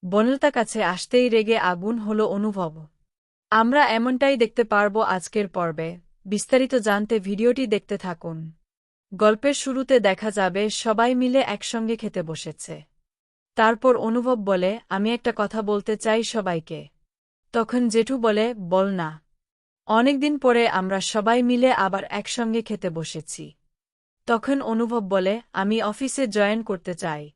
বনলতা কাছে আসতেই রেগে আগুন হলো অনুভব। আমরা এমনটাই দেখতে পারব আজকের পর্বে। বিস্তারিত জানতে ভিডিওটি দেখতে থাকুন। গল্পের শুরুতে দেখা যাবে সবাই মিলে একসঙ্গে খেতে বসেছে। তারপর অনুভব বলে, আমি একটা কথা বলতে চাই সবাইকে। তখন জেঠু বলে, বল না। অনেকদিন পরে আমরা সবাই মিলে আবার একসঙ্গে খেতে বসেছি। তখন অনুভব বলে, আমি অফিসে জয়েন করতে চাই।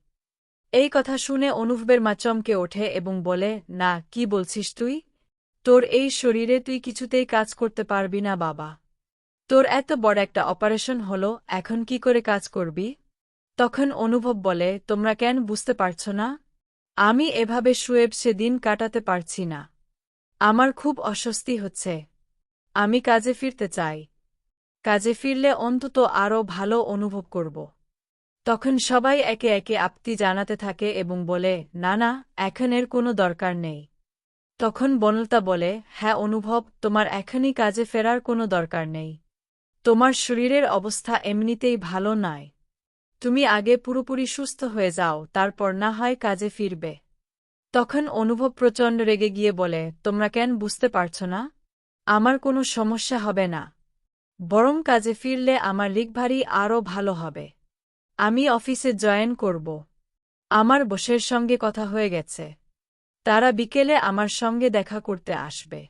এই কথা শুনে অনুভবের মা চমকে ওঠে এবং বলে, না, কি বলছিস তুই? তোর এই শরীরে তুই কিছুতেই কাজ করতে পারবি না বাবা। তোর এত বড় একটা অপারেশন হলো, এখন কি করে কাজ করবি? তখন অনুভব বলে, তোমরা কেন বুঝতে পারছ না? আমি এভাবে শুয়ে সেদিন কাটাতে পারছি না। আমার খুব অস্বস্তি হচ্ছে। আমি কাজে ফিরতে চাই। কাজে ফিরলে অন্তত আরও ভালো অনুভব করব। তখন সবাই একে একে আপত্তি জানাতে থাকে এবং বলে, না না, এখন এর কোনো দরকার নেই। তখন বনলতা বলে, হ্যাঁ অনুভব, তোমার এখনই কাজে ফেরার কোনো দরকার নেই। তোমার শরীরের অবস্থা এমনিতেই ভালো নয়। তুমি আগে পুরোপুরি সুস্থ হয়ে যাও, তারপর না হয় কাজে ফিরবে। তখন অনুভব প্রচণ্ড রেগে গিয়ে বলে, তোমরা কেন বুঝতে পারছ না? আমার কোনো সমস্যা হবে না। বরং কাজে ফিরলে আমার রিকভারি আরও ভালো হবে। আমি অফিসে জয়েন করব। আমার বসের সঙ্গে কথা হয়ে গেছে। তারা বিকেলে আমার সঙ্গে দেখা করতে আসবে।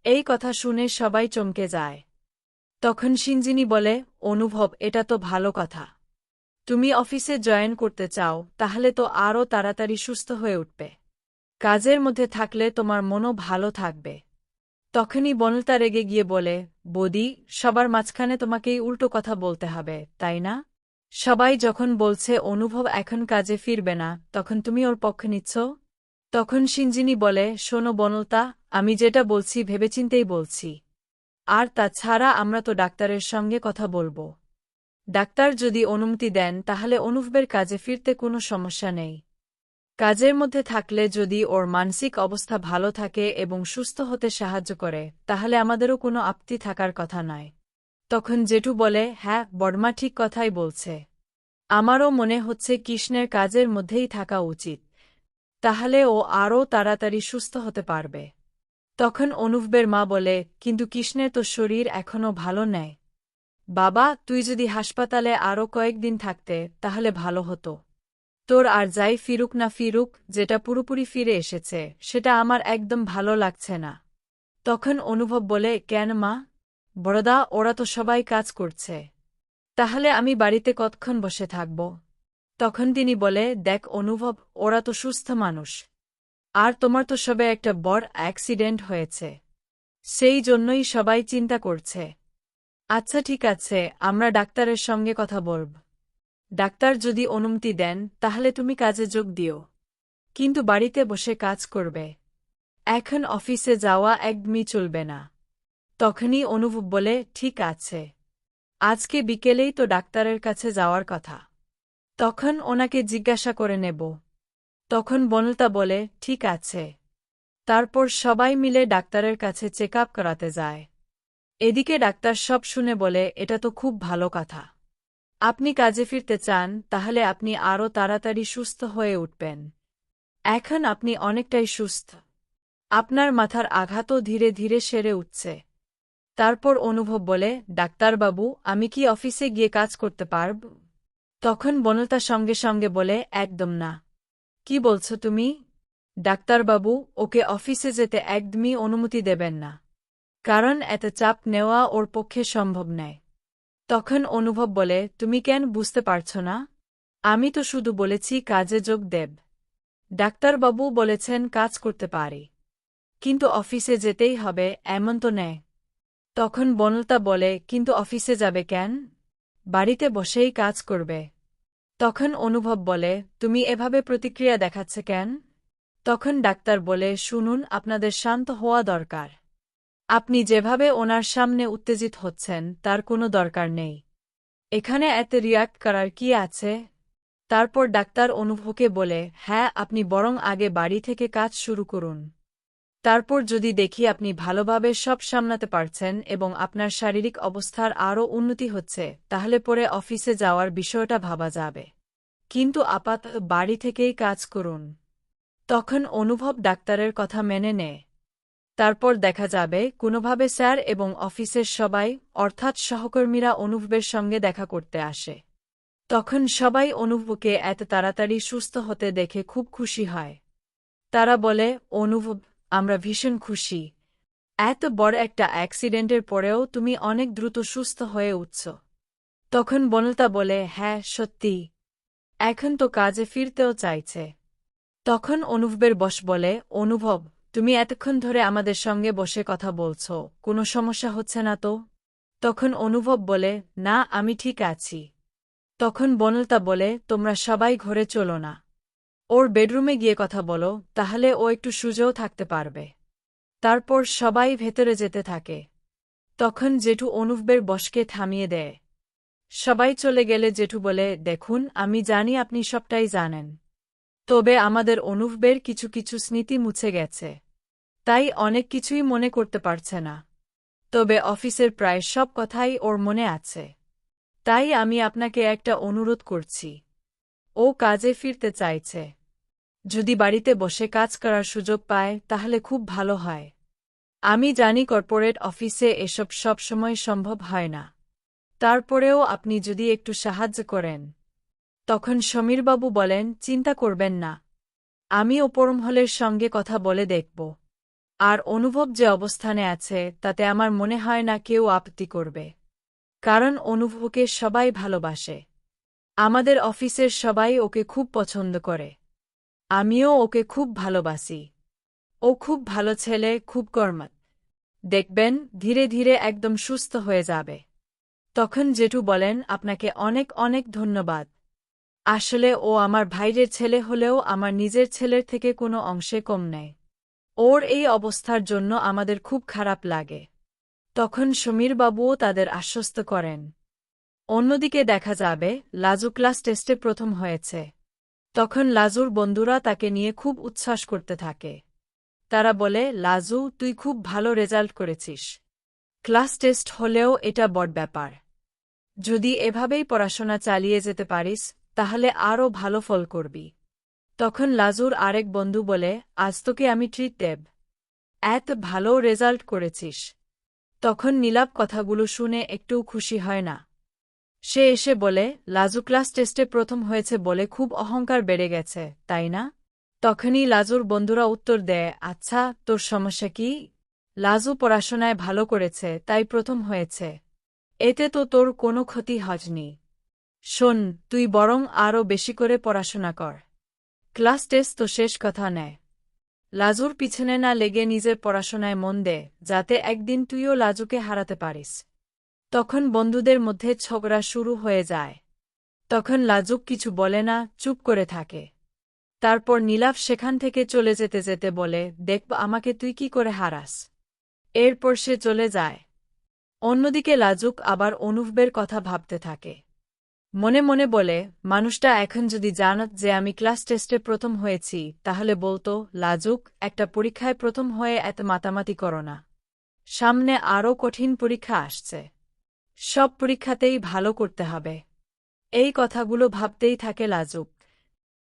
এই কথা শুনে সবাই চমকে যায়। তখন সিঞ্জিনী বলে, অনুভব, এটা তো ভালো কথা। তুমি অফিসে জয়েন করতে চাও, তাহলে তো আরও তাড়াতাড়ি সুস্থ হয়ে উঠবে। কাজের মধ্যে থাকলে তোমার মনও ভালো থাকবে। তখনই বনলতা রেগে গিয়ে বলে, বৌদি, সবার মাঝখানে তোমাকেই উল্টো কথা বলতে হবে, তাই না? সবাই যখন বলছে অনুভব এখন কাজে ফিরবে না, তখন তুমি ওর পক্ষ নিচ্ছ? তখন সিঞ্জিনী বলে, শোনো বনলতা, আমি যেটা বলছি ভেবেচিন্তেই বলছি। আর তাছাড়া আমরা তো ডাক্তারের সঙ্গে কথা বলবো। ডাক্তার যদি অনুমতি দেন তাহলে অনুভবের কাজে ফিরতে কোনো সমস্যা নেই। কাজের মধ্যে থাকলে যদি ওর মানসিক অবস্থা ভালো থাকে এবং সুস্থ হতে সাহায্য করে, তাহলে আমাদেরও কোনো আপত্তি থাকার কথা নয়। তখন জেঠু বলে, হ্যাঁ, বড়মা ঠিক কথাই বলছে। আমারও মনে হচ্ছে কৃষ্ণের কাজের মধ্যেই থাকা উচিত। তাহলে ও আরও তাড়াতাড়ি সুস্থ হতে পারবে। তখন অনুভবের মা বলে, কিন্তু কৃষ্ণের তো শরীর এখনও ভালো নেই। বাবা, তুই যদি হাসপাতালে আরও কয়েকদিন থাকতে তাহলে ভালো হতো। তোর আর যাই ফিরুক না ফিরুক, যেটা পুরোপুরি ফিরে এসেছে সেটা আমার একদম ভালো লাগছে না। তখন অনুভব বলে, কেন মা? বড়দা, ওরা তো সবাই কাজ করছে। তাহলে আমি বাড়িতে কতক্ষণ বসে থাকব? তখন তিনি বলে, দেখ অনুভব, ওরা তো সুস্থ মানুষ। আর তোমার তো সবে একটা বড় অ্যাক্সিডেন্ট হয়েছে। সেই জন্যই সবাই চিন্তা করছে। আচ্ছা ঠিক আছে, আমরা ডাক্তারের সঙ্গে কথা বলব। ডাক্তার যদি অনুমতি দেন তাহলে তুমি কাজে যোগ দিও। কিন্তু বাড়িতে বসে কাজ করবে। এখন অফিসে যাওয়া একদমই চলবে না। তখনই অনুভব বলে, ঠিক আছে। আজকে বিকেলেই তো ডাক্তারের কাছে যাওয়ার কথা। তখন ওনাকে জিজ্ঞাসা করে নেব। তখন বনলতা বলে, ঠিক আছে। তারপর সবাই মিলে ডাক্তারের কাছে চেক আপ করাতে যায়। এদিকে ডাক্তার সব শুনে বলে, এটা তো খুব ভালো কথা। আপনি কাজে ফিরতে চান, তাহলে আপনি আরও তাড়াতাড়ি সুস্থ হয়ে উঠবেন। এখন আপনি অনেকটাই সুস্থ। আপনার মাথার আঘাতও ধীরে ধীরে সেরে উঠছে। তারপর অনুভব বলে, ডাক্তারবাবু, আমি কি অফিসে গিয়ে কাজ করতে পারব? তখন বনলতা সঙ্গে সঙ্গে বলে, একদম না। কি বলছো তুমি? ডাক্তারবাবু, ওকে অফিসে যেতে একদমই অনুমতি দেবেন না। কারণ এত চাপ নেওয়া ওর পক্ষে সম্ভব নয়। তখন অনুভব বলে, তুমি কেন বুঝতে পারছ না? আমি তো শুধু বলেছি কাজে যোগ দেব। ডাক্তারবাবু বলেছেন কাজ করতে পারি। কিন্তু অফিসে যেতেই হবে এমন তো নেই। তখন বনলতা বলে, কিন্তু অফিসে যাবে কেন? বাড়িতে বসেই কাজ করবে। তখন অনুভব বলে, তুমি এভাবে প্রতিক্রিয়া দেখাচ্ছে কেন? তখন ডাক্তার বলে, শুনুন, আপনাদের শান্ত হওয়া দরকার। আপনি যেভাবে ওনার সামনে উত্তেজিত হচ্ছেন তার কোনো দরকার নেই। এখানে এত রিয়াক্ট করার কি আছে? তারপর ডাক্তার অনুভবকে বলে, হ্যাঁ, আপনি বরং আগে বাড়ি থেকে কাজ শুরু করুন। তারপর যদি দেখি আপনি ভালোভাবে সব সামলাতে পারছেন এবং আপনার শারীরিক অবস্থার আরও উন্নতি হচ্ছে, তাহলে পরে অফিসে যাওয়ার বিষয়টা ভাবা যাবে। কিন্তু আপাতত বাড়ি থেকেই কাজ করুন। তখন অনুভব ডাক্তারের কথা মেনে নেয়। তারপর দেখা যাবে কোনোভাবে স্যার এবং অফিসের সবাই অর্থাৎ সহকর্মীরা অনুভবের সঙ্গে দেখা করতে আসে। তখন সবাই অনুভবকে এত তাড়াতাড়ি সুস্থ হতে দেখে খুব খুশি হয়। তারা বলে, অনুভব, আমরা ভীষণ খুশি। এত বড় একটা অ্যাক্সিডেন্টের পরেও তুমি অনেক দ্রুত সুস্থ হয়ে উঠছ। তখন বনলতা বলে, হ্যাঁ সত্যি, এখন তো কাজে ফিরতেও চাইছে। তখন অনুভবের বস বলে, অনুভব, তুমি এতক্ষণ ধরে আমাদের সঙ্গে বসে কথা বলছ, কোনো সমস্যা হচ্ছে না তো? তখন অনুভব বলে, না আমি ঠিক আছি। তখন বনলতা বলে, তোমরা সবাই ঘরে চলো না, ওর বেডরুমে গিয়ে কথা বলো, তাহলে ও একটু সুযোগ থাকতে পারবে। তারপর সবাই ভেতরে যেতে থাকে। তখন জেঠু অনুভবের বসকে থামিয়ে দেয়। সবাই চলে গেলে জেঠু বলে, দেখুন আমি জানি আপনি সবটাই জানেন, তবে আমাদের অনুভবের কিছু কিছু স্মৃতি মুছে গেছে, তাই অনেক কিছুই মনে করতে পারছে না। তবে অফিসের প্রায় সব কথাই ওর মনে আছে। তাই আমি আপনাকে একটা অনুরোধ করছি, ও কাজে ফিরতে চাইছে। যদি বাড়িতে বসে কাজ করার সুযোগ পায় তাহলে খুব ভালো হয়। আমি জানি কর্পোরেট অফিসে এসব সব সময় সম্ভব হয় না, তারপরেও আপনি যদি একটু সাহায্য করেন। তখন সমীরবাবু বলেন, চিন্তা করবেন না, আমি ওপরমহলের সঙ্গে কথা বলে দেখব। আর অনুভব যে অবস্থানে আছে তাতে আমার মনে হয় না কেউ আপত্তি করবে, কারণ অনুভবকে সবাই ভালোবাসে। আমাদের অফিসের সবাই ওকে খুব পছন্দ করে। আমিও ওকে খুব ভালোবাসি। ও খুব ভালো ছেলে, খুব কর্মঠ। দেখবেন ধীরে ধীরে একদম সুস্থ হয়ে যাবে। তখন জেঠু বলেন, আপনাকে অনেক অনেক ধন্যবাদ। আসলে ও আমার ভাইয়ের ছেলে হলেও আমার নিজের ছেলের থেকে কোনো অংশে কম নেই। ওর এই অবস্থার জন্য আমাদের খুব খারাপ লাগে। তখন সমীরবাবুও তাদের আশ্বস্ত করেন। অন্যদিকে দেখা যাবে লাজু ক্লাস টেস্টে প্রথম হয়েছে। তখন লাজুর বন্ধুরা তাকে নিয়ে খুব উচ্ছ্বাস করতে থাকে। তারা বলে, লাজু তুই খুব ভালো রেজাল্ট করেছিস। ক্লাস টেস্ট হলেও এটা বড় ব্যাপার। যদি এভাবেই পড়াশোনা চালিয়ে যেতে পারিস তাহলে আরও ভালো ফল করবি। তখন লাজুর আরেক বন্ধু বলে, আজ তোকে আমি ট্রিট দেব, এত ভালো রেজাল্ট করেছিস। তখন নীলাভ কথাগুলো শুনে একটুও খুশি হয় না। সে এসে বলে, লাজু ক্লাস টেস্টে প্রথম হয়েছে বলে খুব অহংকার বেড়ে গেছে, তাই না? তখনই লাজুর বন্ধুরা উত্তর দেয়, আচ্ছা তোর সমস্যা কি? লাজু পড়াশোনায় ভালো করেছে তাই প্রথম হয়েছে, এতে তো তোর কোনো ক্ষতি হয়নি। শোন, তুই বরং আরও বেশি করে পড়াশোনা কর। ক্লাস টেস্ট তো শেষ কথা নেয়। লাজুর পিছনে না লেগে নিজের পড়াশোনায় মন দে, যাতে একদিন তুইও লাজুকে হারাতে পারিস। তখন বন্ধুদের মধ্যে ঝগড়া শুরু হয়ে যায়। তখন লাজুক কিছু বলে না, চুপ করে থাকে। তারপর নীলাভ সেখান থেকে চলে যেতে যেতে বলে, দেখব আমাকে তুই কি করে হারাস। এরপর সে চলে যায়। অন্যদিকে লাজুক আবার অনুভবের কথা ভাবতে থাকে। মনে মনে বলে, মানুষটা এখন যদি জানত যে আমি ক্লাস টেস্টে প্রথম হয়েছি তাহলে বলতো, লাজুক, একটা পরীক্ষায় প্রথম হয়ে এত মাতামাতি করো না। সামনে আরও কঠিন পরীক্ষা আসছে, সব পরীক্ষাতেই ভালো করতে হবে। এই কথাগুলো ভাবতেই থাকে লাজুক।